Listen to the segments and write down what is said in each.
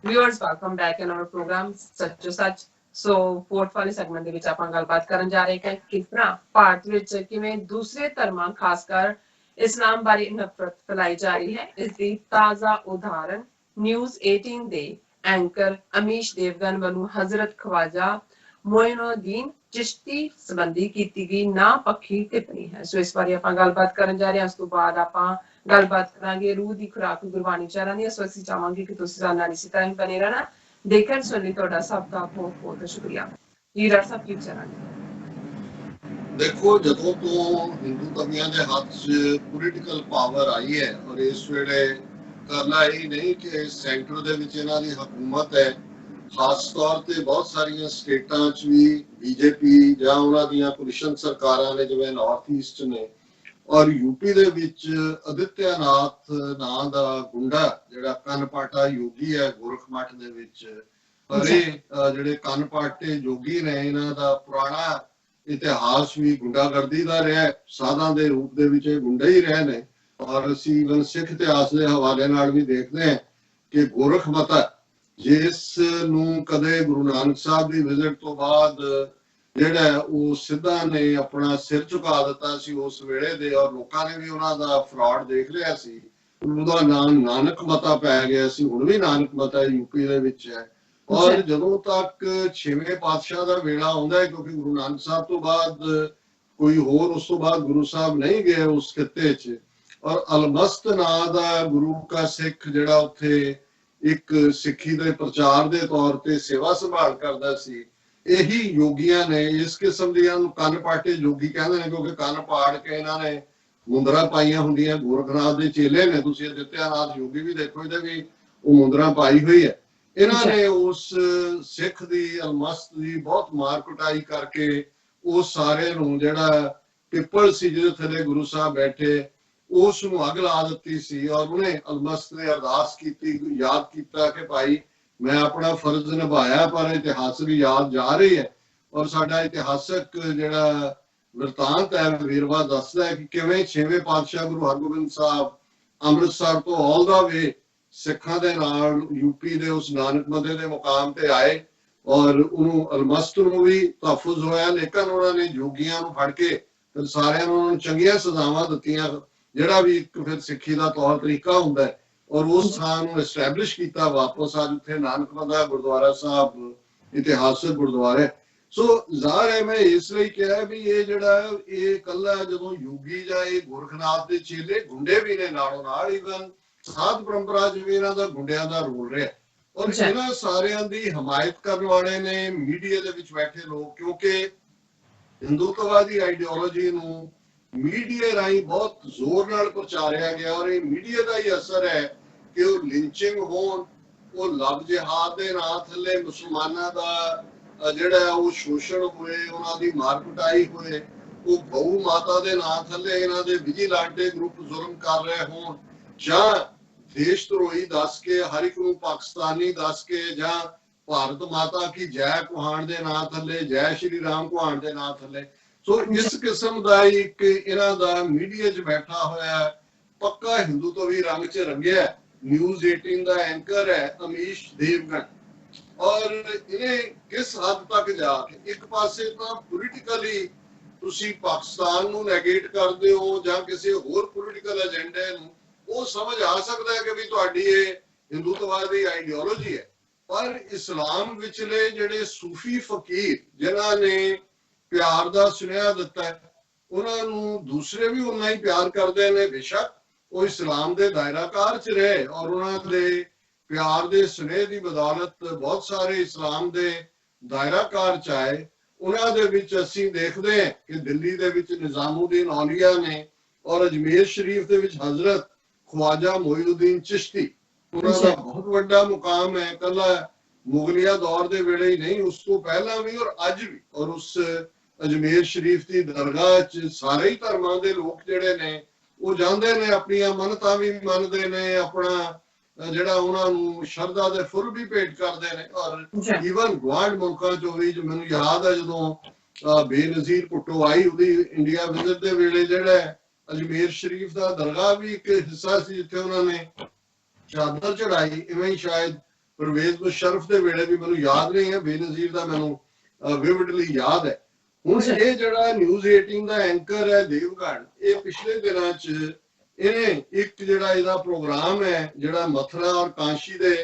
Viewers, welcome back in our program ਸੱਚੋ ਸੱਚ। ਸੋ fourth ਵਾਲੇ segment ਦੇ ਵਿੱਚ ਆਪਾਂ ਗੱਲਬਾਤ ਕਰਨ ਜਾ ਰਹੇ ਹਾਂ ਕਿ ਕਿਸ ਤਰ੍ਹਾਂ ਭਾਰਤ ਵਿੱਚ ਕਿਵੇਂ ਦੂਸਰੇ ਧਰਮਾਂ ਖਾਸ ਕਰ ਇਸਲਾਮ ਬਾਰੇ ਨਫ਼ਰਤ ਫੈਲਾਈ ਜਾ ਰਹੀ ਹੈ। ਇਸ ਦੀ ਤਾਜ਼ਾ ਉਦਾਹਰਨ ਨਿਊਜ਼ 18 ਦੇ ਐਂਕਰ ਅਮੀਸ਼ ਦੇਵਗਨ ਵੱਲੋਂ ਹਜ਼ਰਤ ਖਵਾਜਾ ਮੋਇਨੂਦੀਨ ਚਿਸ਼ਤੀ ਸੰਬੰਧੀ ਕੀਤੀ ਗਈ ਨਾ ਪੱਖੀ ਟਿੱਪਣੀ ਹੈ। ਸੋ ਇਸ ਬਾਰੇ ਆਪਾਂ ਗੱਲਬਾਤ ਕਰਨ ਜਾ ਰਹੇ ਹਾਂ। ਉਸ ਤੋਂ ਬਾਅਦ ਆਪਾਂ ਗੱਲਬਾਤ ਕਰਾਂਗੇ ਰੂਹ ਦੀ ਖੁਰਾਕ ਗੁਰਬਾਣੀ ਚਾਰਾਂ ਦੀ। ਸੋ ਅਸੀਂ ਚਾਹਾਂਗੇ ਕਿ ਤੁਸੀਂ ਸਾਡੇ ਨਾਲ ਇਸੇ ਤਰ੍ਹਾਂ ਹੀ ਬਣੇ ਰਹਿਣਾ। ਦੇਖਣ ਸੁਣ ਲਈ ਤੁਹਾਡਾ ਸਭ ਦਾ ਬਹੁਤ ਬਹੁਤ ਸ਼ੁਕਰੀਆ ਜੀ। ਡਾਕਟਰ ਸਾਹਿਬ ਕੀ ਵਿਚਾਰਾਂਗੇ? ਦੇਖੋ, ਜਦੋਂ ਤੋਂ ਹਿੰਦੂ ਕਵੀਆਂ ਦੇ ਹੱਥ 'ਚ ਪੋਲੀਟੀਕਲ ਪਾਵਰ ਆਈ ਹੈ ਔਰ ਇਸ ਵੇਲੇ ਕਰਨਾ ਇਹ ਨਹੀਂ ਕਿ ਸੈਂਟਰ ਦੇ ਵਿੱਚ ਇਹਨਾਂ ਦੀ ਹਕੂਮਤ ਹੈ, ਖਾਸ ਤੌਰ ਤੇ ਬਹੁਤ ਸਾਰੀਆਂ ਸਟੇਟਾਂ 'ਚ ਵੀ ਬੀਜੇਪੀ ਜਾਂ ਉਹਨਾਂ ਦੀਆਂ ਪੁਲਿਸ਼ਨ ਸਰਕਾਰਾਂ ਨੇ, ਜਿਵੇਂ ਨਾਰਥ ਈਸਟ ਨੇ ਔਰ ਯੂਪੀ ਦੇ ਵਿੱਚ ਅਦਿੱਤਿਆਨਾਥ ਨਾਂ ਦਾ ਗੁੰਡਾ ਜਿਹੜਾ ਕੰਨਪਾਟਾ ਯੋਗੀ ਹੈ ਗੋਰਖਮਠ ਦੇ ਵਿੱਚ। ਪਰ ਇਹ ਜਿਹੜੇ ਕੰਨਪਾਟੇ ਯੋਗੀ ਨੇ ਇਹਨਾਂ ਦਾ ਪੁਰਾਣਾ ਇਤਿਹਾਸ ਵੀ ਗੁੰਡਾਗਰਦੀ ਦਾ ਰਿਹਾ। ਸਾਧਾਂ ਦੇ ਰੂਪ ਦੇ ਵਿੱਚ ਇਹ ਗੁੰਡੇ ਹੀ ਰਹੇ ਨੇ ਔਰ ਅਸੀਂ ਇਵਨ ਸਿੱਖ ਇਤਿਹਾਸ ਦੇ ਹਵਾਲੇ ਨਾਲ ਵੀ ਦੇਖਦੇ ਹਾਂ ਕਿ ਗੋਰਖਮਤਾ ਜਿਸ ਨੂੰ ਕਦੇ ਗੁਰੂ ਨਾਨਕ ਸਾਹਿਬ ਦੀ ਵਿਜ਼ਿਟ ਤੋਂ ਬਾਅਦ ਜਿਹੜਾ ਉਹ ਸਿੱਧਾ ਨੇ ਆਪਣਾ ਸਿਰ ਝੁਕਾ ਦਿੱਤਾ ਸੀ ਉਸ ਵੇਲੇ ਦੇ, ਔਰ ਲੋਕਾਂ ਨੇ ਵੀ ਉਹਨਾਂ ਦਾ ਫਰਾਡ ਦੇਖ ਲਿਆ ਸੀ। ਉਹਦਾ ਨਾਮ ਨਾਨਕ ਮਤਾ ਪੈ ਗਿਆ ਸੀ। ਹੁਣ ਵੀ ਨਾਨਕ ਮਤਾ ਯੂਪੀ ਦੇ ਵਿੱਚ ਹੈ। ਔਰ ਜਦੋਂ ਤੱਕ 6ਵੇਂ ਪਾਤਸ਼ਾਹ ਦਾ ਵੇਲਾ ਆਉਂਦਾ ਹੈ, ਕਿਉਂਕਿ ਗੁਰੂ ਨਾਨਕ ਸਾਹਿਬ ਤੋਂ ਬਾਅਦ ਕੋਈ ਹੋਰ ਉਸ ਤੋਂ ਬਾਅਦ ਗੁਰੂ ਸਾਹਿਬ ਨਹੀਂ ਗਏ ਉਸ ਖਿੱਤੇ 'ਚ, ਔਰ ਅਲਮਸਤ ਨਾਂ ਦਾ ਗੁਰੂ ਕਾ ਸਿੱਖ ਜਿਹੜਾ ਉੱਥੇ ਇੱਕ ਸਿੱਖੀ ਦੇ ਪ੍ਰਚਾਰ ਦੇ ਤੌਰ ਤੇ ਸੇਵਾ ਸੰਭਾਲ ਕਰਦਾ ਸੀ। ਇਹੀ ਯੋਗੀਆਂ ਨੇ, ਇਸ ਕਿਸਮ ਦੀਆਂ ਨੂੰ ਕੰਨ ਪਾਟੇ ਯੋਗੀ ਕਹਿੰਦੇ ਨੇ ਕਿਉਂਕਿ ਕੰਨ ਪਾੜ ਕੇ ਇਹਨਾਂ ਨੇ ਮੁੰਦਰਾਂ ਪਾਈਆਂ ਹੁੰਦੀਆਂ। ਗੋਰਖਨਾਥ ਦੇ ਚੇਲੇ ਨੇ, ਤੁਸੀਂ ਅਦਿੱਤਿਆਨਾਥ ਯੋਗੀ ਵੀ ਦੇਖੋ, ਇਹਦੇ ਵੀ ਉਹ ਮੁੰਦਰਾਂ ਪਾਈ ਹੋਈ ਹੈ। ਇਹਨਾਂ ਨੇ ਉਸ ਸਿੱਖ ਦੀ ਅਲਮਸਤ ਦੀ ਬਹੁਤ ਮਾਰ ਕੁਟਾਈ ਕਰਕੇ ਉਸ ਸਾਰੇ ਨੂੰ ਜਿਹੜਾ ਪਿੱਪਲ ਸੀ ਜਿਹਦੇ ਥੱਲੇ ਗੁਰੂ ਸਾਹਿਬ ਬੈਠੇ ਉਸ ਨੂੰ ਅੱਗ ਲਾ ਦਿੱਤੀ ਸੀ। ਔਰ ਉਹਨੇ ਅਲਮਸਤ ਨੇ ਅਰਦਾਸ ਕੀਤੀ, ਯਾਦ ਕੀਤਾ ਕਿ ਭਾਈ ਮੈਂ ਆਪਣਾ ਫਰਜ਼ ਨਿਭਾਇਆ, ਪਰ ਇਤਿਹਾਸਕ ਯਾਦ ਜਾ ਰਹੀ ਹੈ। ਔਰ ਸਾਡਾ ਇਤਿਹਾਸਕ ਜਿਹੜਾ ਵਰਤਾਂਤ ਹੈ ਵੇਰਵਾ ਦੱਸਦਾ ਹੈ ਕਿ ਕਿਵੇਂ 6ਵੇਂ ਪਾਤਸ਼ਾਹ ਗੁਰੂ ਹਰਗੋਬਿੰਦ ਸਾਹਿਬ ਅੰਮ੍ਰਿਤਸਰ ਤੋਂ ਆਲ ਦਾ ਵੇ ਸਿੱਖਾਂ ਦੇ ਨਾਲ ਯੂਪੀ ਦੇ ਉਸ ਨਾਨਕ ਮੱਦੇ ਦੇ ਮੁਕਾਮ ਤੇ ਆਏ ਔਰ ਉਹਨੂੰ ਅਲਮਸਤ ਨੂੰ ਵੀ ਤਹਫੁਜ਼ ਹੋਇਆ। ਲੇਕਿਨ ਉਹਨਾਂ ਨੇ ਯੋਗੀਆਂ ਨੂੰ ਫੜ ਕੇ ਫਿਰ ਸਾਰਿਆਂ ਨੂੰ ਚੰਗੀਆਂ ਸਜ਼ਾਵਾਂ ਦਿੱਤੀਆਂ, ਜਿਹੜਾ ਵੀ ਇੱਕ ਫਿਰ ਸਿੱਖੀ ਦਾ ਤੌਰ ਤਰੀਕਾ ਹੁੰਦਾ ਹੈ, ਔਰ ਉਸ ਥਾਂ ਨੂੰ ਐਸਟੈਬਲਿਸ਼ ਕੀਤਾ ਵਾਪਸ। ਅੱਜ ਉੱਥੇ ਨਾਨਕ ਮੱਦਾ ਗੁਰਦੁਆਰਾ ਸਾਹਿਬ ਇਤਿਹਾਸਕ ਗੁਰਦੁਆਰਾ। ਸੋ ਜ਼ਾਹਰ ਹੈ, ਮੈਂ ਇਸ ਲਈ ਕਿਹਾ ਵੀ ਇਹ ਜਿਹੜਾ ਇਹ ਇਕੱਲਾ ਜਦੋਂ ਯੋਗੀ ਜਾਂ ਇਹ ਗੋਰਖਨਾਥ ਦੇ ਚੇਲੇ ਗੁੰਡੇ ਵੀ ਨੇ ਨਾਲੋਂ ਨਾਲ, ਈਵਨ ਸਾਧ ਪਰੰਪਰਾ 'ਚ ਵੀ ਇਹਨਾਂ ਦਾ ਗੁੰਡਿਆਂ ਦਾ ਰੋਲ ਰਿਹਾ। ਔਰ ਇਹਨਾਂ ਸਾਰਿਆਂ ਦੀ ਹਮਾਇਤ ਕਰਨ ਵਾਲੇ ਨੇ ਮੀਡੀਆ ਦੇ ਵਿੱਚ ਬੈਠੇ ਲੋਕ, ਕਿਉਂਕਿ ਹਿੰਦੂਤਵਾਦੀ ਆਈਡੀਓਲੋਜੀ ਨੂੰ ਮੀਡੀਆ ਰਾਹੀਂ ਬਹੁਤ ਜ਼ੋਰ ਨਾਲ ਪ੍ਰਚਾਰਿਆ ਗਿਆ। ਔਰ ਇਹ ਮੀਡੀਆ ਦਾ ਹੀ ਅਸਰ ਹੈ ਕਿ ਉਹ ਲਿੰਚਿੰਗ ਹੋਣ, ਉਹ ਲਵ ਜਿਹਾਦ ਦੇ ਨਾਂ ਥੱਲੇ ਮੁਸਲਮਾਨਾਂ ਦਾ ਜਿਹੜਾ ਉਹ ਸ਼ੋਸ਼ਣ ਹੋਏ, ਉਹਨਾਂ ਦੀ ਮਾਰ ਕੁਟਾਈ ਹੋਏ, ਉਹ ਗਊ ਮਾਤਾ ਦੇ ਨਾਂ ਥੱਲੇ ਇਹਨਾਂ ਦੇ ਵਿਜੀਲਾਂਟੇ ਗਰੁੱਪ ਜ਼ੁਲਮ ਕਰ ਰਹੇ ਹੋਣ, ਜਾਂ ਦੇਸ਼ ਧਰੋਹੀ ਦੱਸ ਕੇ ਹਰ ਇੱਕ ਨੂੰ ਪਾਕਿਸਤਾਨੀ ਦੱਸ ਕੇ, ਜਾਂ ਭਾਰਤ ਮਾਤਾ ਕੀ ਜੈ ਕੁਹਾਣ ਦੇ ਨਾਂ ਥੱਲੇ, ਜੈ ਸ਼੍ਰੀ ਰਾਮ ਕੁਹਾਣ ਦੇ ਨਾਂ ਥੱਲੇ। ਸੋ ਇਸ ਕਿਸਮ ਦਾ ਇੱਕ ਇਹਨਾਂ ਦਾ ਮੀਡੀਆ 'ਚ ਬੈਠਾ ਹੋਇਆ ਪੱਕਾ ਹਿੰਦੂ ਤੋਂ ਵੀ ਰੰਗ 'ਚ ਰੰਗਿਆ ਨਿਊਜ਼ 18 ਦਾ ਐਂਕਰ ਹੈ ਅਮੀਸ਼ ਦੇਵਗਨ। ਔਰ ਇਹਨੇ ਕਿਸ ਹੱਦ ਤੱਕ ਜਾ ਕੇ ਇੱਕ ਪਾਸੇ ਤਾਂ ਪੋਲੀਟੀਕਲੀ ਤੁਸੀਂ ਪਾਕਿਸਤਾਨ ਨੂੰ ਨੈਗੇਟ ਕਰਦੇ ਹੋ ਜਾਂ ਕਿਸੇ ਹੋਰ ਪੋਲੀਟੀਕਲ ਏਜੰਡੇ ਨੂੰ, ਉਹ ਸਮਝ ਆ ਸਕਦਾ ਹੈ ਕਿ ਵੀ ਤੁਹਾਡੀ ਇਹ ਹਿੰਦੂਤਵਾਦੀ ਆਈਡੀਓਲੋਜੀ ਹੈ। ਪਰ ਇਸਲਾਮ ਵਿਚਲੇ ਜਿਹੜੇ ਸੂਫੀ ਫਕੀਰ ਜਿਨ੍ਹਾਂ ਨੇ ਪਿਆਰ ਦਾ ਸੁਨੇਹਾ ਦਿੱਤਾ, ਉਹਨਾਂ ਨੂੰ ਦੂਸਰੇ ਵੀ ਉਨਾ ਹੀ ਪਿਆਰ ਕਰਦੇ ਨੇ। ਬੇਸ਼ੱਕ ਉਹ ਇਸਲਾਮ ਦੇ ਦਾਇਰਾਕਾਰ 'ਚ ਰਹੇ ਔਰ ਉਹਨਾਂ ਦੇ ਪਿਆਰ ਦੇ ਸੁਨੇਹੇ ਦੀ ਬਦੌਲਤ ਬਹੁਤ ਸਾਰੇ ਇਸਲਾਮ ਦੇ ਦਾਇਰਾਕਾਰ 'ਚ ਆਏ। ਉਹਨਾਂ ਦੇ ਵਿੱਚ ਅਸੀਂ ਦੇਖਦੇ ਹਾਂ ਕਿ ਦਿੱਲੀ ਦੇ ਵਿੱਚ ਨਿਜ਼ਾਮੁਦੀਨ ਔਲੀਆ ਨੇ ਔਰ ਅਜਮੇਰ ਸ਼ਰੀਫ ਦੇ ਵਿੱਚ ਹਜ਼ਰਤ ਖਵਾਜਾ ਮੋਇਨੂਦੀਨ ਚਿਸ਼ਤੀ, ਉਹਨਾਂ ਦਾ ਬਹੁਤ ਵੱਡਾ ਮੁਕਾਮ ਹੈ। ਇਕੱਲਾ ਮੁਗਲਿਆ ਦੌਰ ਦੇ ਵੇਲੇ ਹੀ ਨਹੀਂ, ਉਸ ਤੋਂ ਪਹਿਲਾਂ ਵੀ ਔਰ ਅੱਜ ਵੀ। ਔਰ ਉਸ ਅਜਮੇਰ ਸ਼ਰੀਫ ਦੀ ਦਰਗਾਹ 'ਚ ਸਾਰੇ ਹੀ ਧਰਮਾਂ ਦੇ ਲੋਕ ਜਿਹੜੇ ਨੇ ਉਹ ਜਾਂਦੇ ਨੇ, ਆਪਣੀਆਂ ਮੰਨਤਾਂ ਵੀ ਮੰਨਦੇ ਨੇ, ਆਪਣਾ ਜਿਹੜਾ ਉਹਨਾਂ ਨੂੰ ਸ਼ਰਧਾ ਦੇ ਫੁੱਲ ਵੀ ਭੇਟ ਕਰਦੇ ਨੇ। ਔਰ ਈਵਨ ਗੁਆਂਢ ਮੁਲਕਾਂ 'ਚੋਂ ਵੀ, ਜੋ ਮੈਨੂੰ ਯਾਦ ਹੈ ਜਦੋਂ ਬੇਨਜ਼ੀਰ ਭੁੱਟੋ ਆਈ ਉਹਦੀ ਇੰਡੀਆ ਵਿਜ਼ਿਟ ਦੇ ਵੇਲੇ, ਜਿਹੜਾ ਅਜਮੇਰ ਸ਼ਰੀਫ ਦਾ ਦਰਗਾਹ ਵੀ ਇੱਕ ਹਿੱਸਾ ਸੀ ਜਿੱਥੇ ਉਹਨਾਂ ਨੇ ਚਾਦਰ ਚੜਾਈ। ਇਵੇਂ ਹੀ ਸ਼ਾਇਦ परवेज मुशर्रफ ਦੇ ਵੇਲੇ ਵੀ ਮੈਨੂੰ ਯਾਦ ਨਹੀਂ ਹੈ, ਬੇਨਜ਼ੀਰ ਦਾ ਮੈਨੂੰ ਵਿਵਿਡਲੀ ਯਾਦ ਹੈ। ਹੁਣ ਇਹ ਜਿਹੜਾ ਨਿਊਜ਼ 18 ਦਾ ਐਂਕਰ ਹੈ ਦੇਵਗਨ, ਇਹ ਪਿਛਲੇ ਦਿਨਾਂ 'ਚ ਇਹਨੇ ਇੱਕ ਜਿਹੜਾ ਇਹਦਾ ਪ੍ਰੋਗਰਾਮ ਹੈ ਜਿਹੜਾ ਮਥੁਰਾ ਔਰ ਕਾਂਸ਼ੀ ਦੇ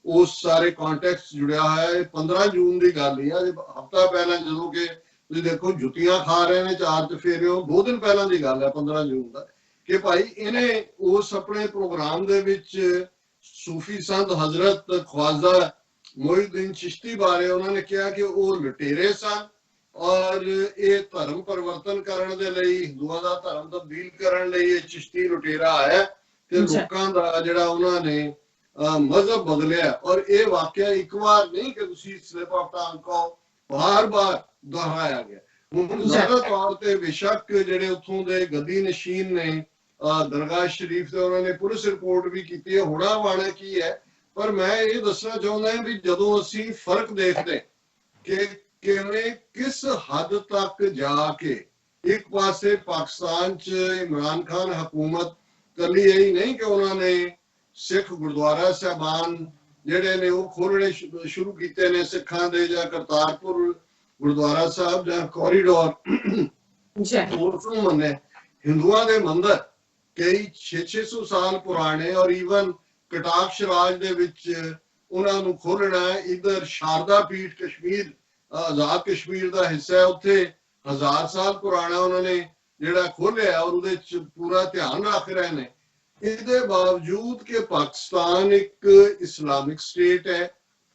ਉਸ ਸਾਰੇ ਕੰਟੈਕਸਟ ਜੁੜਿਆ ਹੋਇਆ ਹੈ। 15 ਜੂਨ ਦੀ ਗੱਲ ਹੀ ਆ, ਹਫਤਾ ਪਹਿਲਾਂ ਜਦੋਂ ਕਿ ਤੁਸੀਂ ਦੇਖੋ ਜੁੱਤੀਆਂ ਖਾ ਰਹੇ ਨੇ 4 ਚਫੇਰਿਓਂ, 2 ਦਿਨ ਪਹਿਲਾਂ ਦੀ ਗੱਲ ਹੈ 15 ਜੂਨ ਦਾ, ਕਿ ਭਾਈ ਇਹਨੇ ਉਸ ਆਪਣੇ ਪ੍ਰੋਗਰਾਮ ਦੇ ਵਿੱਚ ਸੂਫੀ ਸੰਤ ਹਜ਼ਰਤ ख्वाजा मोइनुद्दीन चिश्ती ਬਾਰੇ ਉਹਨਾਂ ਨੇ ਕਿਹਾ ਕਿ ਉਹ ਲੁਟੇਰੇ ਸਨ ਔਰ ਇਹ ਧਰਮ ਪਰਿਵਰਤਨ ਕਰਨ ਦੇ ਲਈ, ਹਿੰਦੂਆਂ ਦਾ ਧਰਮ ਤਬਦੀਲ ਕਰਨ ਲਈ ਇਹ ਚਿਸ਼ਤੀ ਲੁਟੇਰਾ ਆਇਆ ਤੇ ਲੋਕਾਂ ਦਾ ਜਿਹੜਾ ਉਹਨਾਂ ਨੇ ਮਜ਼ਹਬ ਬਦਲਿਆ। ਔਰ ਇਹ ਵਾਕਿਆ ਇੱਕ ਵਾਰ ਨਹੀਂ ਕਿ ਤੁਸੀਂ ਸਲਿਪ ਆਫ ਟੰਗ ਕਹੋ, ਬਾਰ-ਬਾਰ ਦੁਹਰਾਇਆ ਗਿਆ। ਹੁਣ ਜ਼ਿਆਦਾ ਤੌਰ ਤੇ ਬੇਸ਼ੱਕ ਜਿਹੜੇ ਉੱਥੋਂ ਦੇ ਗੱਦੀ ਨਸ਼ੀਨ ਨੇ ਦਰਗਾਹ ਸ਼ਰੀਫ ਤੇ ਉਹਨਾਂ ਨੇ ਪੁਲਿਸ ਰਿਪੋਰਟ ਵੀ ਕੀਤੀ ਹੈ, ਹੋਣਾ ਵਾਣਾ ਕੀ ਹੈ, ਪਰ ਮੈਂ ਇਹ ਦੱਸਣਾ ਚਾਹੁੰਦਾ ਹਾਂ ਵੀ ਜਦੋਂ ਅਸੀਂ ਫਰਕ ਦੇਖਦੇ ਕਿ ਕਿਵੇਂ ਕਿਸ ਹੱਦ ਤੱਕ ਜਾ ਕੇ ਇੱਕ ਪਾਸੇ ਪਾਕਿਸਤਾਨ 'ਚ ਇਮਰਾਨ ਖਾਨ ਹਕੂਮਤ ਕੱਲੀ ਇਹੀ ਨਹੀਂ ਕਿ ਉਹਨਾਂ ਨੇ ਸਿੱਖ ਗੁਰਦੁਆਰਾ ਸਾਹਿਬਾਨ ਜਿਹੜੇ ਨੇ ਉਹ ਖੋਲਣੇ ਸ਼ੁਰੂ ਕੀਤੇ ਨੇ ਸਿੱਖਾਂ ਦੇ, ਜਾਂ ਕਰਤਾਰਪੁਰ ਗੁਰਦੁਆਰਾ ਸਾਹਿਬ ਜਾਂ ਕੋਰੀਡੋਰ ਉਸ ਨੂੰ ਮੰਨੇ, ਹਿੰਦੂਆਂ ਦੇ ਮੰਦਰ ਕਈ 600 ਸਾਲ ਪੁਰਾਣੇ ਔਰ ਈਵਨ ਕਟਾਕਸ਼ ਰਾਜ ਦੇ ਵਿੱਚ ਉਹਨਾਂ ਨੂੰ ਖੋਲਣਾ ਹੈ। ਇਧਰ ਸ਼ਾਰਦਾ ਪੀਠ ਕਸ਼ਮੀਰ ਆਜ਼ਾਦ ਕਸ਼ਮੀਰ ਦਾ ਹਿੱਸਾ ਹੈ, ਉੱਥੇ 1000 ਸਾਲ ਪੁਰਾਣਾ ਉਹਨਾਂ ਨੇ ਜਿਹੜਾ ਖੋਲਿਆ ਔਰ ਉਹਦੇ ਚ ਪੂਰਾ ਧਿਆਨ ਰੱਖ ਰਹੇ ਨੇ। ਇਹਦੇ ਬਾਵਜੂਦ ਕਿ ਪਾਕਿਸਤਾਨ ਇੱਕ ਇਸਲਾਮਿਕ ਸਟੇਟ ਹੈ,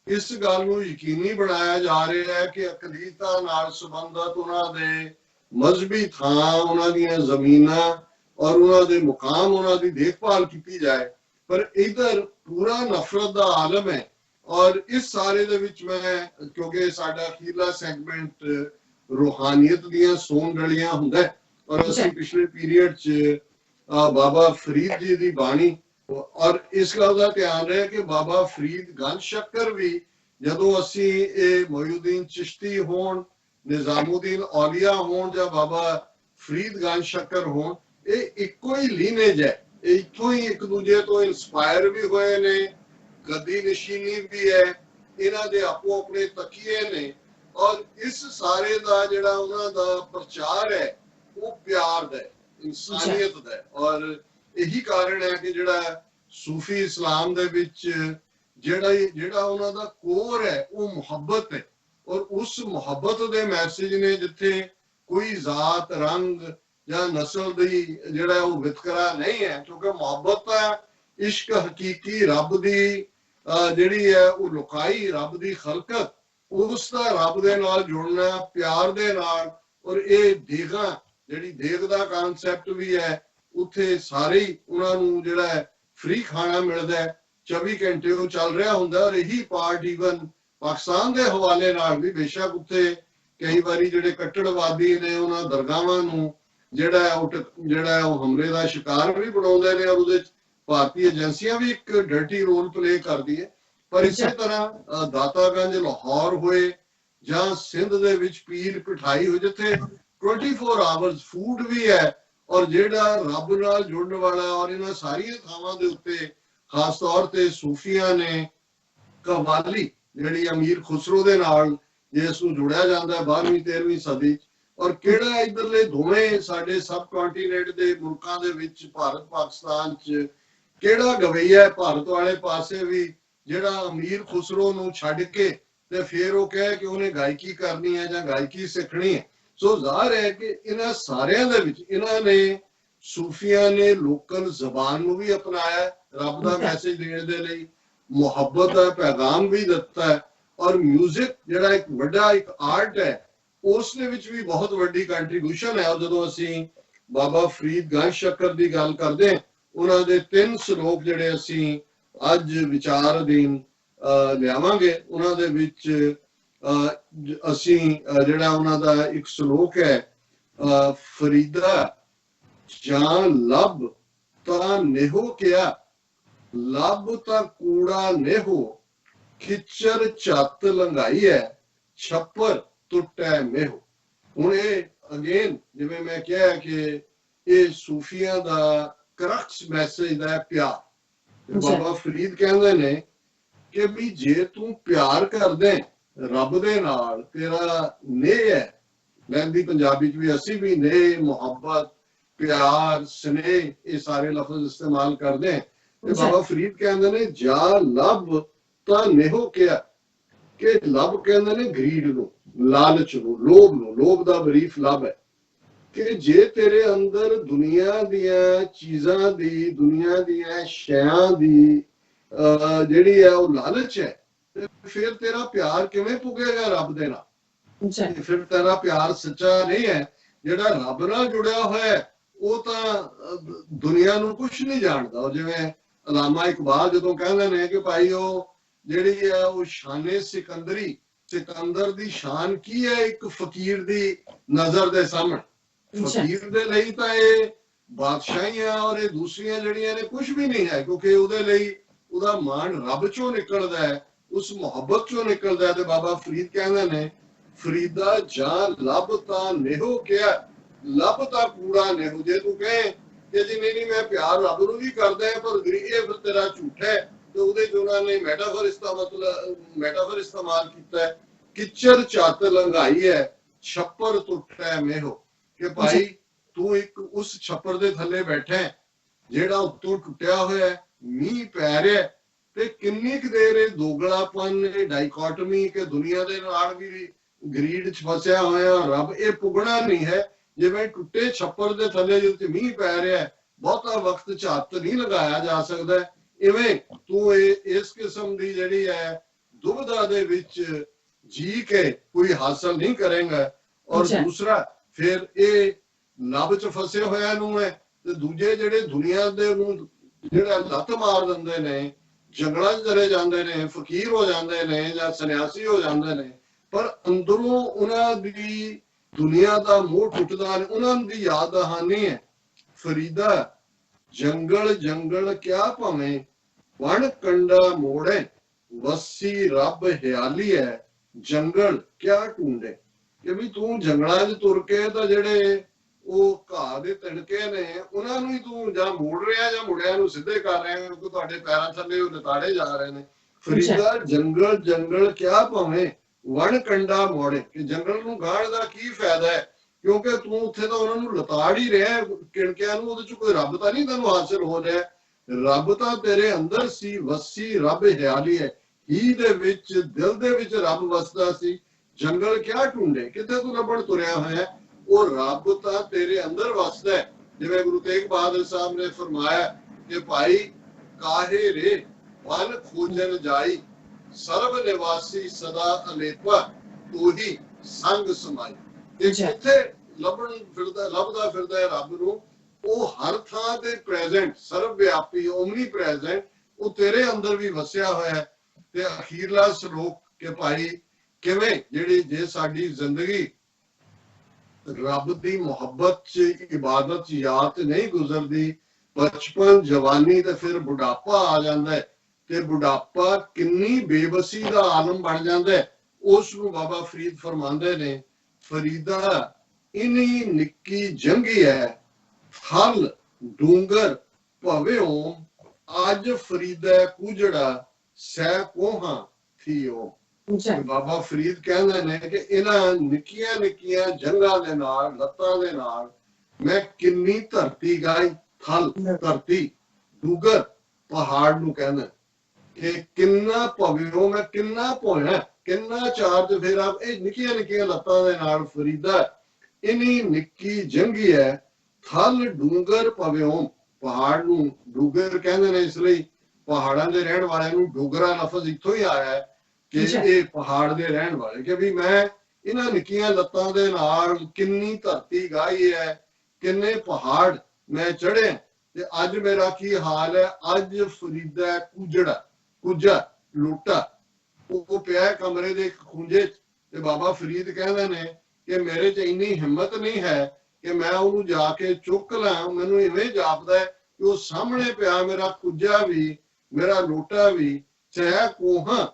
ਇਸ ਗੱਲ ਨੂੰ ਯਕੀਨੀ ਬਣਾਇਆ ਜਾ ਰਿਹਾ ਹੈ ਕਿ ਅਕਲੀਤਾਂ ਨਾਲ ਸੰਬੰਧਤ ਉਹਨਾਂ ਦੇ ਮਜ਼ਹਬੀ ਥਾਂ, ਉਹਨਾਂ ਦੀਆਂ ਜ਼ਮੀਨਾਂ ਔਰ ਉਹਨਾਂ ਦੇ ਮੁਕਾਮ, ਉਹਨਾਂ ਦੀ ਦੇਖਭਾਲ ਕੀਤੀ ਜਾਏ। ਪਰ ਇਧਰ ਪੂਰਾ ਨਫ਼ਰਤ ਦਾ ਆਲਮ ਹੈ। ਔਰ ਇਸ ਸਾਰੇ ਦੇ ਵਿੱਚ ਮੈਂ, ਕਿਉਂਕਿ ਸਾਡਾ ਅਖੀਰਲਾ ਸੈਗਮੈਂਟ ਰੂਹਾਨੀਅਤ ਦੀਆਂ ਸੋਨ ਗਲੀਆਂ ਹੁੰਦਾ ਔਰ ਅਸੀਂ ਪਿਛਲੇ ਪੀਰੀਅਡ 'ਚ ਬਾਬਾ ਫਰੀਦ ਜੀ ਦੀ ਬਾਣੀ ਔਰ ਇਸ ਗੱਲ ਦਾ ਧਿਆਨ ਰਿਹਾ ਕਿ ਬਾਬਾ ਫਰੀਦ ਗੰਜ ਸ਼ੱਕਰ ਵੀ, ਜਦੋਂ ਅਸੀਂ ਇਹ ਮੋਇਨੁद्दीन ਚਿਸ਼ਤੀ ਹੋਣ, ਨਿਜ਼ਾਮੁद्दीन ਔਲੀਆ ਹੋਣ ਜਾਂ ਬਾਬਾ ਫਰੀਦ ਗੰਜ ਸ਼ੱਕਰ ਹੋਣ, ਇਹ ਇੱਕੋ ਹੀ ਲੀਨੇਜ ਹੈ, ਇਹ ਇੱਥੋਂ ਹੀ ਇੱਕ ਦੂਜੇ ਤੋਂ ਇਨਸਪਾਇਰ ਵੀ ਹੋਏ ਨੇ, ਗੱਦੀ ਨਸ਼ੀਨੀ ਵੀ ਹੈ, ਇਹਨਾਂ ਦੇ ਆਪੋ ਆਪਣੇ ਤਕੀਏ ਨੇ। ਔਰ ਇਸ ਸਾਰੇ ਦਾ ਜਿਹੜਾ ਉਹਨਾਂ ਦਾ ਪ੍ਰਚਾਰ ਹੈ ਉਹ ਪਿਆਰ ਦਾ, ਇਨਸਾਨੀਅਤ ਦਾ, ਔਰ ਇਹੀ ਕਾਰਨ ਹੈ ਕਿ ਜਿਹੜਾ ਸੂਫੀ ਇਸਲਾਮ ਦੇ ਵਿੱਚ ਜਿਹੜਾ ਉਹਨਾਂ ਦਾ ਕੋਰ ਹੈ ਉਹ ਮੁਹੱਬਤ ਹੈ। ਔਰ ਉਸ ਮੁਹੱਬਤ ਦੇ ਮੈਸੇਜ ਨੇ ਜਿੱਥੇ ਕੋਈ ਜ਼ਾਤ, ਰੰਗ ਜਾਂ ਨਸਲ ਦੀ ਜਿਹੜਾ ਉਹ ਵਿਤਕਰਾ ਨਹੀਂ ਹੈ, ਕਿਉਂਕਿ ਮੁਹੱਬਤ ਦਾ ਇਸ਼ਕ ਹਕੀਕੀ, ਰੱਬ ਦੀ ਜਿਹੜੀ ਹੈ ਉਹ ਲੁਕਾਈ, ਰੱਬ ਦੀ ਖਲਕਤ, ਉਸ ਦਾ ਰੱਬ ਦੇ ਨਾਲ ਜੁੜਨਾ ਪਿਆਰ ਦੇ ਨਾਲ। ਔਰ ਇਹ ਦੇਗਾ, ਜਿਹੜੀ ਦੇਗ ਦਾ ਕਨਸੈਪਟ ਵੀ ਹੈ, ਉੱਥੇ ਸਾਰੇ ਉਹਨਾਂ ਨੂੰ ਜਿਹੜਾ ਫ੍ਰੀ ਖਾਣਾ ਮਿਲਦਾ, 24 ਘੰਟੇ ਉਹ ਚੱਲ ਰਿਹਾ ਹੁੰਦਾ। ਔਰ ਇਹੀ ਪਾਰਟ ਈਵਨ ਪਾਕਿਸਤਾਨ ਦੇ ਹਵਾਲੇ ਨਾਲ ਵੀ, ਬੇਸ਼ੱਕ ਉੱਥੇ ਕਈ ਵਾਰੀ ਜਿਹੜੇ ਕੱਟੜਵਾਦੀ ਨੇ ਉਹਨਾਂ ਦਰਗਾਹਾਂ ਨੂੰ ਜਿਹੜਾ ਉਹ ਹਮਲੇ ਦਾ ਸ਼ਿਕਾਰ ਵੀ ਬਣਾਉਂਦੇ ਨੇ ਔਰ ਉਹਦੇ ਚ ਭਾਰਤੀ ਏਜੰਸੀਆਂ ਵੀ ਇੱਕ ਡਰਟੀ ਰੋਲ ਪਲੇ ਕਰਦੀ ਹੈ। ਪਰ ਇਸੇ ਤਰ੍ਹਾਂ ਦਾਤਾਗੰਜ, ਲਾਹੌਰ ਹੋਏ ਜਾਂ ਸਿੰਧ ਦੇ ਵਿੱਚ ਪੀਰ ਪਿਠਾਈ ਹੋਏ, ਜਿੱਥੇ 24 ਆਵਰਸ ਫੂਡ ਵੀ ਹੈ ਔਰ ਜਿਹੜਾ ਰੱਬ ਨਾਲ ਜੁੜਨ ਵਾਲਾ। ਔਰ ਇਹਨਾਂ ਸਾਰੀਆਂ ਥਾਵਾਂ ਦੇ ਉੱਤੇ ਖਾਸ ਤੌਰ ਤੇ ਸੂਫੀਆਂ ਨੇ ਕਵਾਲੀ, ਜਿਹੜੀ ਅਮੀਰ ਖੁਸਰੋ ਦੇ ਨਾਲ ਜਿਸ ਨੂੰ ਜੁੜਿਆ ਜਾਂਦਾ 12ਵੀਂ 13ਵੀਂ ਸਦੀ, ਔਰ ਕਿਹੜਾ ਇਧਰਲੇ ਦੋਵੇਂ ਸਾਡੇ ਸਬ ਕੰਟੀਨੈਂਟ ਦੇ ਮੁਲਕਾਂ ਦੇ ਵਿੱਚ, ਭਾਰਤ ਪਾਕਿਸਤਾਨ 'ਚ ਕਿਹੜਾ ਗਵਈਆ ਭਾਰਤ ਵਾਲੇ ਪਾਸੇ ਵੀ ਜਿਹੜਾ ਅਮੀਰ ਖੁਸਰੋ ਨੂੰ ਛੱਡ ਕੇ ਤੇ ਫਿਰ ਉਹ ਕਹੇ ਕਿ ਉਹਨੇ ਗਾਇਕੀ ਕਰਨੀ ਹੈ ਜਾਂ ਗਾਇਕੀ ਸਿੱਖਣੀ ਹੈ। ਸੋ ਜ਼ਾਹਰ ਹੈ ਕਿ ਇਹਨਾਂ ਸਾਰਿਆਂ ਦੇ ਵਿੱਚ ਇਹਨਾਂ ਨੇ, ਸੂਫੀਆਂ ਨੇ ਲੋਕਲ ਜ਼ਬਾਨ ਨੂੰ ਵੀ ਅਪਣਾਇਆ, ਰੱਬ ਦਾ ਮੈਸੇਜ ਦੇਣ ਦੇ ਲਈ ਮੁਹੱਬਤ ਦਾ ਪੈਗਾਮ ਵੀ ਦਿੱਤਾ ਹੈ। ਔਰ ਮਿਊਜ਼ਿਕ ਜਿਹੜਾ ਇੱਕ ਵੱਡਾ ਇੱਕ ਆਰਟ ਹੈ, ਉਸ ਦੇ ਵਿੱਚ ਵੀ ਬਹੁਤ ਵੱਡੀ ਕੰਟਰੀਬਿਊਸ਼ਨ ਹੈ। ਔਰ ਜਦੋਂ ਅਸੀਂ ਬਾਬਾ ਫਰੀਦ ਗੰਜ ਸ਼ੱਕਰ ਦੀ ਗੱਲ ਕਰਦੇ, ਉਹਨਾਂ ਦੇ 3 ਸ਼ਲੋਕ ਜਿਹੜੇ ਅਸੀਂ ਅੱਜ ਵਿਚਾਰ ਅਧੀਨ ਲਿਆਵਾਂਗੇ, ਉਹਨਾਂ ਦੇ ਵਿੱਚ ਅਸੀਂ ਜਿਹੜਾ ਉਹਨਾਂ ਦਾ ਇੱਕ ਸ਼ਲੋਕ ਹੈ, ਫਰੀਦਾ ਜਾਂ ਲੱਭ ਤਾਂ ਨੇਹੋ ਕਿਆ, ਲੱਭ ਤਾਂ ਕੂੜਾ ਨੇਹੋ, ਖਿੱਚਰ ਝੱਤ ਲੰਘਾਈ ਹੈ, ਛੱਪਰ ਟੁੱਟੈ ਮੇਹੋ। ਹੁਣ ਇਹ ਅਗੇਨ ਜਿਵੇਂ ਮੈਂ ਕਿਹਾ ਕਿ ਇਹ ਸੂਫੀਆਂ ਦਾ ਕਰਕਸ ਮੈਸੇਜ ਦਾ ਪਿਆਰ। ਬਾਬਾ ਫਰੀਦ ਕਹਿੰਦੇ ਨੇ ਕਿ ਵੀ ਜੇ ਤੂੰ ਪਿਆਰ ਕਰਦੇ ਰੱਬ ਦੇ ਨਾਲ, ਤੇਰਾ ਨੇਹ ਹੈ, ਲਹਿੰਦੀ ਪੰਜਾਬੀ ਚ ਵੀ ਅਸੀਂ ਵੀ ਨੇਹ, ਮੁਹੱਬਤ, ਪਿਆਰ, ਸਨੇਹ, ਇਹ ਸਾਰੇ ਲਫ਼ਜ਼ ਇਸਤੇਮਾਲ ਕਰਦੇ ਹਾਂ। ਤੇ ਬਾਬਾ ਫਰੀਦ ਕਹਿੰਦੇ ਨੇ ਜਾ ਲੱਭ ਤਾਂ ਨੇਹੋ ਕਿਹਾ, ਕਿ ਲੱਭ ਕਹਿੰਦੇ ਨੇ ਗਰੀਡ ਨੂੰ, ਲਾਲਚ ਨੂੰ, ਲੋਭ ਨੂੰ। ਲੋਭ ਦਾ ਬਰੀਫ ਲੱਭ ਹੈ ਕਿ ਜੇ ਤੇਰੇ ਅੰਦਰ ਦੁਨੀਆ ਦੀਆਂ ਚੀਜ਼ਾਂ ਦੀ, ਦੁਨੀਆ ਦੀਆਂ ਸ਼ੈਆਂ ਦੀ ਜਿਹੜੀ ਹੈ ਉਹ ਲਾਲਚ ਹੈ, ਤੇ ਫਿਰ ਤੇਰਾ ਪਿਆਰ ਕਿਵੇਂ ਪੁੱਗੇਗਾ ਰੱਬ ਦੇ ਨਾਲ? ਫਿਰ ਤੇਰਾ ਪਿਆਰ ਸੱਚਾ ਨਹੀਂ ਹੈ। ਜਿਹੜਾ ਰੱਬ ਨਾਲ ਜੁੜਿਆ ਹੋਇਆ ਹੈ ਉਹ ਤਾਂ ਦੁਨੀਆ ਨੂੰ ਕੁਝ ਨਹੀਂ ਜਾਣਦਾ। ਜਿਵੇਂ ਅਲਾਮਾ ਇਕਬਾਲ ਜਦੋਂ ਕਹਿੰਦੇ ਨੇ ਕਿ ਭਾਈ ਉਹ ਜਿਹੜੀ ਹੈ ਉਹ ਸ਼ਾਨੇ ਸਿਕੰਦਰੀ, ਸਿਕੰਦਰ ਦੀ ਸ਼ਾਨ ਕੀ ਹੈ ਇੱਕ ਫਕੀਰ ਦੀ ਨਜ਼ਰ ਦੇ ਸਾਹਮਣੇ। ਫਕੀਰ ਦੇ ਲਈ ਤਾਂ ਇਹ ਬਾਦਸ਼ਾਹੀਆਂ ਔਰ ਇਹ ਦੂਸਰੀਆਂ ਜਿਹੜੀਆਂ ਨੇ ਕੁਝ ਵੀ ਨਹੀਂ ਹੈ, ਕਿਉਂਕਿ ਉਹਦੇ ਲਈ ਉਹਦਾ ਮਾਣ ਰੱਬ ਚੋਂ ਨਿਕਲਦਾ ਹੈ, ਉਸ ਮੁਹੱਬਤ ਚੋਂ ਨਿਕਲਦਾ ਹੈ। ਤੇ ਬਾਬਾ ਫਰੀਦ ਕਹਿੰਦੇ ਨੇ ਫਰੀਦਾ ਜਾਂ ਲੱਭ ਤਾਂ ਨੇਹੋ ਕਿਹਾ, ਲੱਭ ਤਾਂ ਕੂੜਾ ਨੇਹੋ। ਜੇ ਤੂੰ ਕਹੇ ਕਿ ਜੀ ਨਹੀਂ ਮੈਂ ਪਿਆਰ ਰੱਬ ਨੂੰ ਵੀ ਕਰਦਾ ਪਰ ਇਹ ਫਿਰ ਤੇਰਾ ਝੂਠ ਹੈ, ਤੇ ਉਹਦੇ ਚ ਉਹਨਾਂ ਨੇ ਮੈਟਾਫਰ ਇਸਤੇਮਾਲ ਕੀਤਾ ਹੈ, ਕਿਚਰ ਚੱਤ ਲੰਘਾਈ ਹੈ ਛੱਪਰ ਟੁੱਟਾ ਮੇਹੋ। ਕਿ ਭਾਈ ਤੂੰ ਇੱਕ ਉਸ ਛੱਪਰ ਦੇ ਥੱਲੇ ਬੈਠਾ ਜਿਹੜਾ ਉੱਤੋਂ ਟੁੱਟਿਆ ਹੋਇਆ, ਮੀਂਹ ਪੈ ਰਿਹਾ, ਤੇ ਕਿੰਨੀ ਕੁ ਦੇਰ ਇਹ ਦੋਗਲਾਪਨ, ਡਾਈਕੋਟਮੀ ਕਿ ਦੁਨੀਆ ਦੇ ਨਾਲ ਵੀ ਗਰੀਡ ਚ ਫਸਿਆ ਹੋਇਆ ਰੱਬ, ਇਹ ਪੁੱਗਣਾ ਨਹੀਂ ਹੈ। ਜਿਵੇਂ ਟੁੱਟੇ ਛੱਪਰ ਦੇ ਥੱਲੇ ਜਿੱਥੇ ਮੀਂਹ ਪੈ ਰਿਹਾ, ਬਹੁਤਾ ਵਕਤ ਝੱਤ ਨਹੀਂ ਲਗਾਇਆ ਜਾ ਸਕਦਾ। ਇਵੇਂ ਤੂੰ ਇਸ ਕਿਸਮ ਦੀ ਜਿਹੜੀ ਹੈ ਦੁਬਿਧਾ ਦੇ ਵਿੱਚ ਜੀ ਕੇ ਕੋਈ ਹਾਸਲ ਨਹੀਂ ਕਰੇਗਾ। ਔਰ ਦੂਸਰਾ ਫਿਰ ਇਹ ਲੱਭ ਚ ਫਸੇ ਹੋਇਆ ਨੂੰ ਹੈ, ਤੇ ਦੂਜੇ ਜਿਹੜੇ ਦੁਨੀਆ ਦੇ ਨੂੰ ਜਿਹੜਾ ਲੱਤ ਮਾਰ ਦਿੰਦੇ ਨੇ, ਜੰਗਲਾਂ 'ਚ ਚਲੇ ਜਾਂਦੇ ਨੇ, ਫਕੀਰ ਹੋ ਜਾਂਦੇ ਨੇ ਜਾਂ ਸੰਨਿਆਸੀ ਹੋ ਜਾਂਦੇ ਨੇ, ਪਰ ਅੰਦਰੋਂ ਉਹਨਾਂ ਦੀ ਦੁਨੀਆ ਦਾ ਮੋਹ ਟੁੱਟਦਾ ਨਹੀਂ, ਉਹਨਾਂ ਦੀ ਯਾਦ ਦਹਾਨੀ ਹੈ ਫਰੀਦਾ ਜੰਗਲ ਜੰਗਲ ਕਿਆ ਭਾਵੇਂ ਵਣ ਕੰਡਾ ਮੋੜੇ, ਵਸੀ ਰੱਬ ਹਿਆਲੀ ਹੈ ਜੰਗਲ ਕਿਆ ਟੂੰਡੇ। ਕਿ ਵੀ ਤੂੰ ਜੰਗਲਾਂ 'ਚ ਤੁਰ ਕੇ ਤਾਂ ਜਿਹੜੇ ਉਹ ਘਾਹ ਦੇ ਤਿਣਕੇ ਨੇ ਉਹਨਾਂ ਨੂੰ ਹੀ ਤੂੰ ਜਾਂ ਮੋੜ ਰਿਹਾ ਜਾਂ ਮੁੜਿਆਂ ਨੂੰ ਸਿੱਧੇ ਕਰ ਰਿਹਾ, ਕਿਉਂਕਿ ਤੁਹਾਡੇ ਪੈਰਾਂ ਥੱਲੇ ਉਹ ਲਤਾੜੇ ਜਾ ਰਹੇ ਨੇ। ਫਰੀਦਾ ਜੰਗਲ ਜੰਗਲ ਕਿਆ ਭਾਵੇਂ ਵਣ ਕੰਡਾ ਮੋੜੇ, ਕਿ ਜੰਗਲ ਨੂੰ ਗਾੜ ਦਾ ਕੀ ਫਾਇਦਾ ਹੈ, ਕਿਉਂਕਿ ਤੂੰ ਉੱਥੇ ਤਾਂ ਉਹਨਾਂ ਨੂੰ ਲਤਾੜ ਹੀ ਰਿਹਾ ਕਿਣਕਿਆਂ ਨੂੰ, ਉਹਦੇ ਚ ਕੋਈ ਰੱਬ ਤਾਂ ਨਹੀਂ ਤੈਨੂੰ ਹਾਸਿਲ ਹੋ ਰਿਹਾ। ਰੱਬ ਤਾਂ ਤੇਰੇ ਅੰਦਰ ਸੀ, ਵਸੀ ਰੱਬ ਹਿਆਲੀ ਹੈ, ਹੀ ਦੇ ਵਿੱਚ ਦਿਲ ਦੇ ਵਿੱਚ ਰੱਬ ਵਸਦਾ ਸੀ। ਜੰਗਲ ਕਿਆ ਢੂੰਡੇ, ਕਿੱਥੇ ਤੂੰ ਲੱਭਣ ਤੁਰਿਆ ਹੋਇਆ, ਉਹ ਰੱਬ ਤਾਂ ਤੇਰੇ ਅੰਦਰ ਵਸਦਾ ਹੈ। ਜਿਵੇਂ ਗੁਰੂ ਤੇਗ ਬਹਾਦਰ ਸਾਹਿਬ ਨੇ ਫਰਮਾਇਆ ਕਿ ਭਾਈ ਕਾਹੇ ਰੇ ਵਨ ਖੋਜਨ ਜਾਈ, ਸਰਬ ਨਿਵਾਸੀ ਸਦਾ ਅਲੇਪਾ, ਤੂੰ ਹੀ ਸੰਗ ਸਮਾਈ। ਤੇ ਜਿੱਥੇ ਲੱਭਦਾ ਫਿਰਦਾ ਹੈ ਰੱਬ ਨੂੰ, ਉਹ ਹਰ ਥਾਂ ਤੇ ਪ੍ਰੈਜ਼ੈਂਟ, ਸਰਵ ਵਿਆਪੀ, ਓਮਨੀ ਪ੍ਰੈਜ਼ੈਂਟ, ਉਹ ਤੇਰੇ ਅੰਦਰ ਵੀ ਵਸਿਆ ਹੋਇਆ ਹੈ। ਤੇ ਅਖੀਰਲਾ ਸ਼ਲੋਕ ਕਿ ਭਾਈ ਕਿਵੇਂ ਜਿਹੜੀ ਜੇ ਸਾਡੀ ਜ਼ਿੰਦਗੀ ਰੱਬ ਦੀ ਮੁਹੱਬਤ ਚ, ਇਬਾਦਤ ਚ, ਯਾਦ ਨਹੀਂ ਗੁਜ਼ਰਦੀ, ਬਚਪਨ, ਜਵਾਨੀ ਤੇ ਫਿਰ ਬੁਢਾਪਾ ਆ ਜਾਂਦਾ ਹੈ, ਤੇ ਬੁਢਾਪਾ ਕਿੰਨੀ ਬੇਬਸੀ ਦਾ ਆਲਮ ਬਣ ਜਾਂਦਾ ਹੈ। ਉਸ ਨੂੰ ਬਾਬਾ ਫਰੀਦ ਫਰਮਾਉਂਦੇ ਨੇ ਫਰੀਦਾ ਇਨੀ ਨਿੱਕੀ ਜੰਗੀ ਹੈ, ਹਲ ਡੂੰਗਰ ਭਵਿਓ, ਅੱਜ ਫਰੀਦਾ ਕੁਜੜਾ ਸਹਿ ਕੋਹਾਂ ਥੀਓ। ਬਾਬਾ ਫਰੀਦ ਕਹਿੰਦੇ ਨੇ ਕਿ ਇਹਨਾਂ ਨਿੱਕੀਆਂ ਨਿੱਕੀਆਂ ਜੰਗਾਂ ਦੇ ਨਾਲ, ਲੱਤਾਂ ਦੇ ਨਾਲ ਮੈਂ ਕਿੰਨੀ ਧਰਤੀ ਗਾਈ, ਥਲ ਧਰਤੀ, ਡੂੰਗਰ ਪਹਾੜ ਨੂੰ ਕਹਿੰਦਾ ਕਿ ਕਿੰਨਾ ਭਵਿਓ, ਮੈਂ ਕਿੰਨਾ ਭੋਇਆ, ਕਿੰਨਾ ਚਾਰਜ ਫੇਰਾ, ਇਹ ਨਿੱਕੀਆਂ ਨਿੱਕੀਆਂ ਲੱਤਾਂ ਦੇ ਨਾਲ ਫਰੀਦਾ ਇਨੀ ਨਿੱਕੀ ਜੰਗੀ ਹੈ, ਥਲ ਡੂੰਗਰ ਭਵਿਓ, ਪਹਾੜ ਨੂੰ ਡੂੰਗਰ ਕਹਿੰਦੇ ਨੇ, ਇਸ ਲਈ ਪਹਾੜਾਂ ਦੇ ਰਹਿਣ ਵਾਲਿਆਂ ਨੂੰ ਡੋਗਰਾ ਲਫ਼ਜ਼ ਇੱਥੋਂ ਹੀ ਆਇਆ ਹੈ ਕਿ ਇਹ ਪਹਾੜ ਦੇ ਰਹਿਣ ਵਾਲੇ। ਕਿ ਵੀ ਮੈਂ ਇਹਨਾਂ ਨਿੱਕੀਆਂ ਲੱਤਾਂ ਦੇ ਨਾਲ ਕਿੰਨੀ ਧਰਤੀ ਗਾਈ ਹੈ, ਕਿੰਨੇ ਪਹਾੜ ਮੈਂ ਚੜ੍ਹੇ, ਤੇ ਅੱਜ ਮੇਰਾ ਕੀ ਹਾਲ ਹੈ। ਅੱਜ ਫਰੀਦਾ ਕੁਜਾ ਲੁੱਟਾ, ਉਹ ਪਿਆ ਕਮਰੇ ਦੇ ਇੱਕ ਖੂੰਜੇ ਚ, ਤੇ ਬਾਬਾ ਫਰੀਦ ਕਹਿੰਦੇ ਨੇ ਕਿ ਮੇਰੇ ਚ ਇੰਨੀ ਹਿੰਮਤ ਨਹੀਂ ਹੈ ਕਿ ਮੈਂ ਉਹਨੂੰ ਜਾ ਕੇ ਚੁੱਕ ਲਾਂ। ਮੈਨੂੰ ਇਵੇਂ ਜਾਪਦਾ ਹੈ ਕਿ ਉਹ ਸਾਹਮਣੇ ਪਿਆ ਮੇਰਾ ਕੁਜਾ ਵੀ, ਮੇਰਾ ਲੋਟਾ ਵੀ, ਚਾਹੇ ਕੋਹਾਂ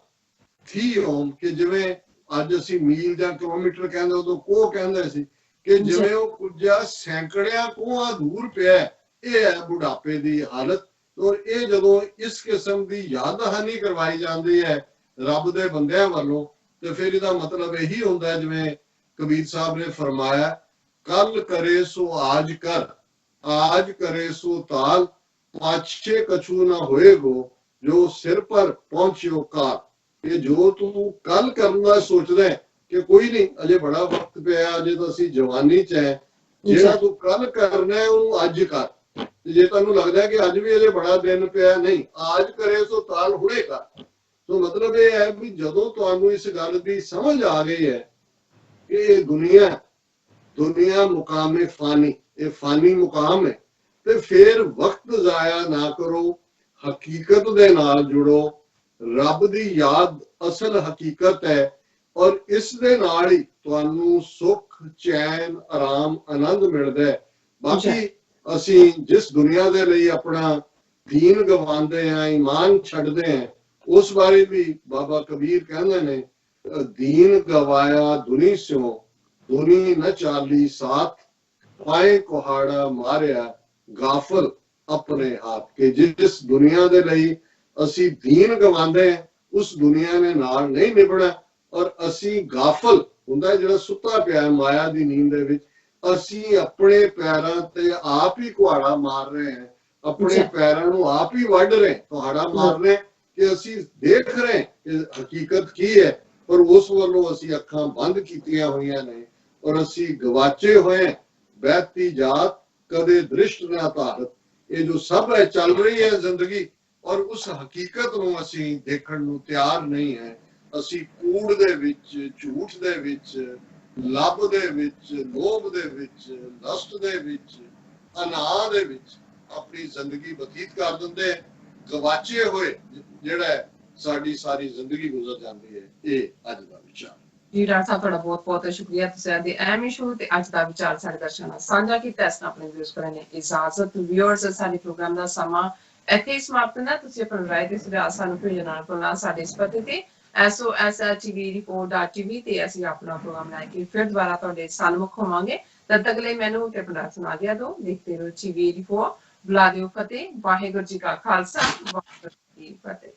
ਥੀ ਹੋਮ, ਕਿ ਜਿਵੇਂ ਅੱਜ ਅਸੀਂ ਮੀਲ ਜਾਂ ਕਿਲੋਮੀਟਰ ਕਹਿੰਦੇ, ਉਦੋਂ ਕੋਹ ਕਹਿੰਦੇ ਸੀ, ਕਿ ਜਿਵੇਂ ਉਹ ਕੁਜਾ ਸੈਂਕੜਿਆਂ ਕੋਹਾਂ ਦੂਰ ਪਿਆ। ਇਹ ਹੈ ਬੁਢਾਪੇ ਦੀ ਹਾਲਤ तो ये जदों इस किस्म की याद दहानी करवाई जाती है रब दे बंदियां वालों, तो फिर इसका मतलब यही होता है जिवें कबीर साहब ने फरमाया, कल करे सो आज कर, आज करे सो ताल, पाछे कछु ना होएगो, जो सिर पर पहुंचियो काल। ये जो तू कल करना सोचदा है कि कोई नहीं अजे बड़ा वक्त पिया, अजे तो असी जवानी च है, जेड़ा तू कल करना है वो अज कर। जे तुहानू लगदा है कि अज भी अजे बड़ा दिन पिया, नहीं, आज करे सो ताल हुणे कर। तो मतलब ये है भी जदों तुहानू इस गल दी समझ आ गई है कि ये दुनिया दुनिया मुकाम फानी, ये फानी मुकाम है, ते फिर वक्त जाया ना करो, हकीकत दे नाल जुड़ो। रब दी याद असल हकीकत है और इस दे नाल ही तुहानू सुख चैन आराम आनंद मिलदा है। बाकी असी जिस दुनिया दे लई अपना दीन गवांदे हैं, ईमान छड्डदे हैं, उस बारे भी बाबा कबीर कहंदे ने, दीन गवाया दुनी स्यों, दुनी न चाली साथ, पाए कुहाड़ा मारिया गाफल अपने हाथ। के जिस दुनिया दे लई असी दीन गवांदे हैं उस दुनिया ने नाल नहीं निभना, और असी गाफल हुंदा है जिहड़ा सुत्ता पिया माया दी नींद दे विच, असी अपने पैरां ते आप ही कुहाड़ा मार रहे हैं, अपने पैरां नूं आप ही वढ रहे हैं, कुहाड़ा मार रहे हैं कि असी देख रहे हैं कि हकीकत की है, पर उस वालों असी अखां बंद कीतियां होईयां ने और असी गवाचे हुए हैं। बहती जात कदे दृष्ट ना तारत, ये जो सब है चल रही है जिंदगी, और उस हकीकत नूं असी देखण नूं तैयार नहीं है। असी कूड़ दे विच, झूठ दे विच, लब दे विच, लोभ दे विच, लस्ट दे विच, अनाह दे विच अपनी जिंदगी बतीत कर दिंदे, गवाचे हुए जिहड़ा साडी सारी जिंदगी गुजर जाती है। ये अज दा विचार। जी डॉक्टर साहब, थोड़ा बहुत बहुत शुक्रिया, तुसीं अज दे अहम इशू ते अज दा विचार साडे दर्शਕਾਂ ਨਾਲ ਸਾਂਝਾ ਕੀਤਾ। ਇਸ ਨਾਲ ਆਪਣੇ ਵਿਊਜ਼ ਕਰਨ ਲਈ ਇਜਾਜ਼ਤ। ਵਿਊਅਰਸ, ਸਾਡੇ ਪ੍ਰੋਗਰਾਮ ਦਾ ਸਮਾਂ ਇੱਥੇ ਹੀ ਸਮਾਪਤ ਹੁੰਦਾ। ਤੁਸੀਂ ਆਪਣੀ ਰਾਏ ਤੇ ਸੁਝਾਅ ਸਾਨੂੰ ਭੇਜਣਾ ਨਾ ਭੁੱਲਣਾ ਸਾਡੇ ਇਸ ਪਤੇ ਤੇ sosh@tv.tv ਤੇ ਅਸੀਂ ਆਪਣਾ ਪ੍ਰੋਗਰਾਮ ਲੈ ਕੇ ਫਿਰ ਦੁਬਾਰਾ ਤੁਹਾਡੇ ਸਨਮੁਖ ਹੋਵਾਂਗੇ। ਤਦ ਤੱਕ ਲਈ ਮੈਨੂੰ ਤੇ ਆਪਣਾ ਸੁਣਾ ਦਿਆ ਦੋ। ਦੇਖਦੇ ਰਹੋ TV 84। ਬੁਲਾ ਦਿਓ ਫਤਿਹ। ਵਾਹਿਗੁਰੂ ਜੀ ਕਾ ਖਾਲਸਾ, ਵਾਹਿਗੁਰੂ ਜੀ ਕੀ ਫਤਿਹ।